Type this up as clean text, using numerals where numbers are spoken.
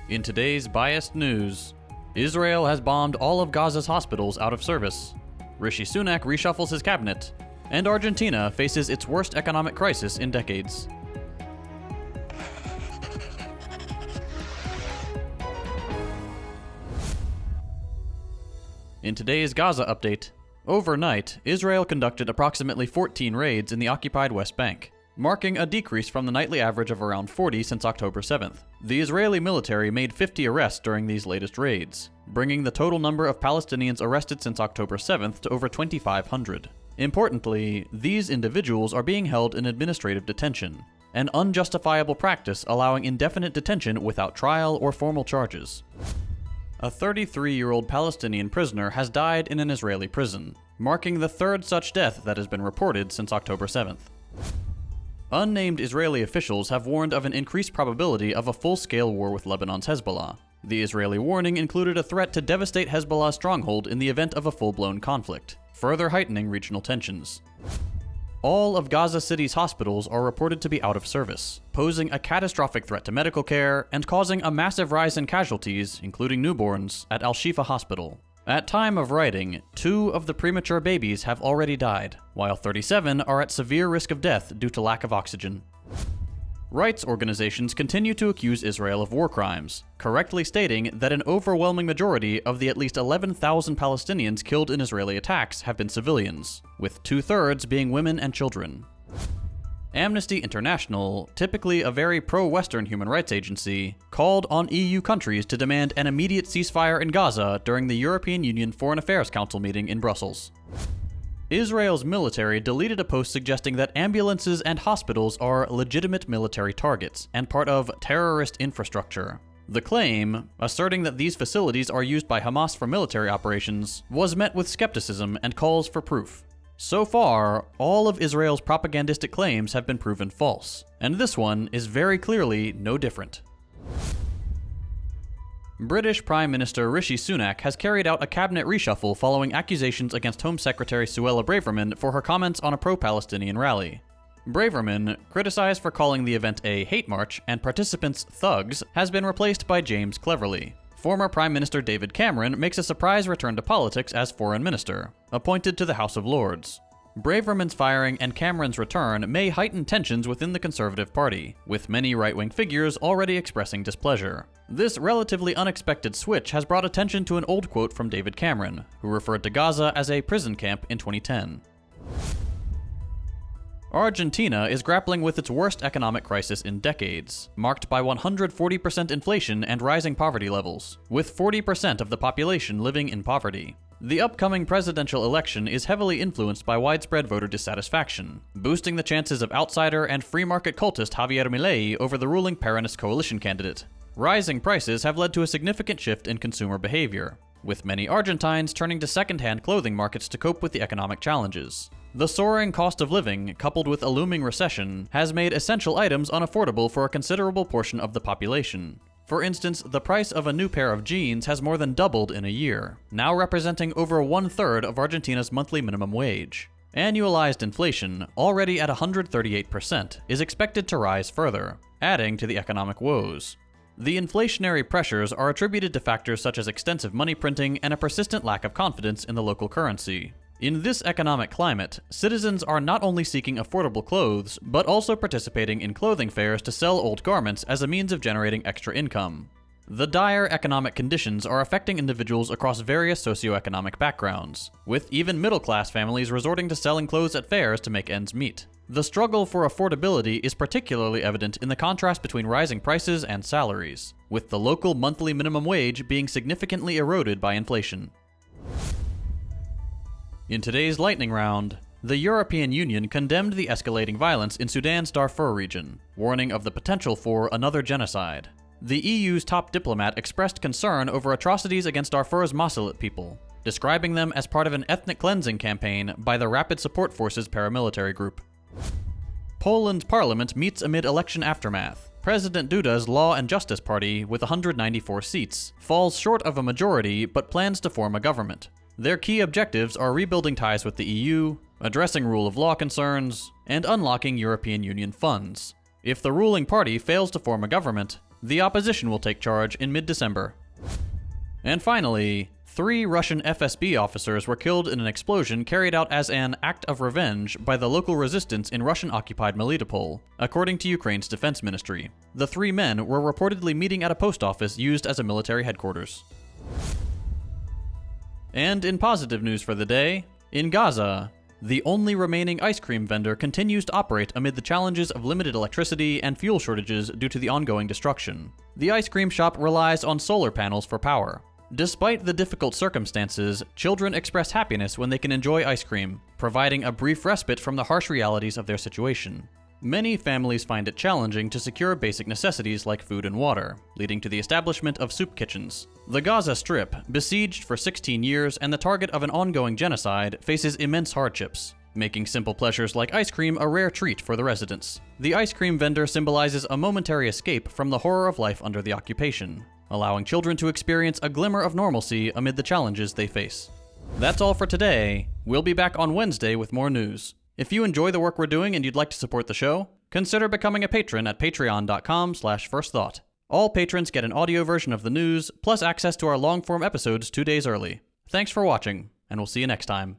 In today's biased news, Israel has bombed all of Gaza's hospitals out of service. Rishi Sunak reshuffles his cabinet, and Argentina faces its worst economic crisis in decades. In today's Gaza update, overnight, Israel conducted approximately 14 raids in the occupied West Bank, marking a decrease from the nightly average of around 40 since October 7th. The Israeli military made 50 arrests during these latest raids, bringing the total number of Palestinians arrested since October 7th to over 2,500. Importantly, these individuals are being held in administrative detention, an unjustifiable practice allowing indefinite detention without trial or formal charges. A 33-year-old Palestinian prisoner has died in an Israeli prison, marking the third such death that has been reported since October 7th. Unnamed Israeli officials have warned of an increased probability of a full-scale war with Lebanon's Hezbollah. The Israeli warning included a threat to devastate Hezbollah's stronghold in the event of a full-blown conflict, further heightening regional tensions. All of Gaza City's hospitals are reported to be out of service, posing a catastrophic threat to medical care and causing a massive rise in casualties, including newborns, at Al-Shifa Hospital. At time of writing, 2 of the premature babies have already died, while 37 are at severe risk of death due to lack of oxygen. Rights organizations continue to accuse Israel of war crimes, correctly stating that an overwhelming majority of the at least 11,000 Palestinians killed in Israeli attacks have been civilians, with 2/3 being women and children. Amnesty International, typically a very pro-Western human rights agency, called on EU countries to demand an immediate ceasefire in Gaza during the European Union Foreign Affairs Council meeting in Brussels. Israel's military deleted a post suggesting that ambulances and hospitals are legitimate military targets and part of terrorist infrastructure. The claim, asserting that these facilities are used by Hamas for military operations, was met with skepticism and calls for proof. So far, all of Israel's propagandistic claims have been proven false, and this one is very clearly no different. British Prime Minister Rishi Sunak has carried out a cabinet reshuffle following accusations against Home Secretary Suella Braverman for her comments on a pro-Palestinian rally. Braverman, criticized for calling the event a hate march and participants thugs, has been replaced by James Cleverly. Former Prime Minister David Cameron makes a surprise return to politics as Foreign Minister, appointed to the House of Lords. Braverman's firing and Cameron's return may heighten tensions within the Conservative Party, with many right-wing figures already expressing displeasure. This relatively unexpected switch has brought attention to an old quote from David Cameron, who referred to Gaza as a prison camp in 2010. Argentina is grappling with its worst economic crisis in decades, marked by 140% inflation and rising poverty levels, with 40% of the population living in poverty. The upcoming presidential election is heavily influenced by widespread voter dissatisfaction, boosting the chances of outsider and free market cultist Javier Milei over the ruling Peronist coalition candidate. Rising prices have led to a significant shift in consumer behavior, with many Argentines turning to second-hand clothing markets to cope with the economic challenges. The soaring cost of living, coupled with a looming recession, has made essential items unaffordable for a considerable portion of the population. For instance, the price of a new pair of jeans has more than doubled in a year, now representing over 1/3 of Argentina's monthly minimum wage. Annualized inflation, already at 138%, is expected to rise further, adding to the economic woes. The inflationary pressures are attributed to factors such as extensive money printing and a persistent lack of confidence in the local currency. In this economic climate, citizens are not only seeking affordable clothes, but also participating in clothing fairs to sell old garments as a means of generating extra income. The dire economic conditions are affecting individuals across various socioeconomic backgrounds, with even middle-class families resorting to selling clothes at fairs to make ends meet. The struggle for affordability is particularly evident in the contrast between rising prices and salaries, with the local monthly minimum wage being significantly eroded by inflation. In today's lightning round, the European Union condemned the escalating violence in Sudan's Darfur region, warning of the potential for another genocide. The EU's top diplomat expressed concern over atrocities against Darfur's Masalit people, describing them as part of an ethnic cleansing campaign by the Rapid Support Forces paramilitary group. Poland's parliament meets amid election aftermath. President Duda's Law and Justice Party, with 194 seats, falls short of a majority but plans to form a government. Their key objectives are rebuilding ties with the EU, addressing rule of law concerns, and unlocking European Union funds. If the ruling party fails to form a government, The opposition will take charge in mid-December. And finally, 3 Russian FSB officers were killed in an explosion carried out as an act of revenge by the local resistance in Russian-occupied Melitopol, according to Ukraine's defense ministry. The 3 men were reportedly meeting at a post office used as a military headquarters. And in positive news for the day, in Gaza, the only remaining ice cream vendor continues to operate amid the challenges of limited electricity and fuel shortages due to the ongoing destruction. The ice cream shop relies on solar panels for power. Despite the difficult circumstances, children express happiness when they can enjoy ice cream, providing a brief respite from the harsh realities of their situation. Many families find it challenging to secure basic necessities like food and water, leading to the establishment of soup kitchens. The Gaza Strip, besieged for 16 years and the target of an ongoing genocide, faces immense hardships, making simple pleasures like ice cream a rare treat for the residents. The ice cream vendor symbolizes a momentary escape from the horror of life under the occupation, allowing children to experience a glimmer of normalcy amid the challenges they face. That's all for today. We'll be back on Wednesday with more news. If you enjoy the work we're doing and you'd like to support the show, consider becoming a patron at patreon.com/firstthought. All patrons get an audio version of the news, plus access to our long-form episodes 2 days early. Thanks for watching, and we'll see you next time.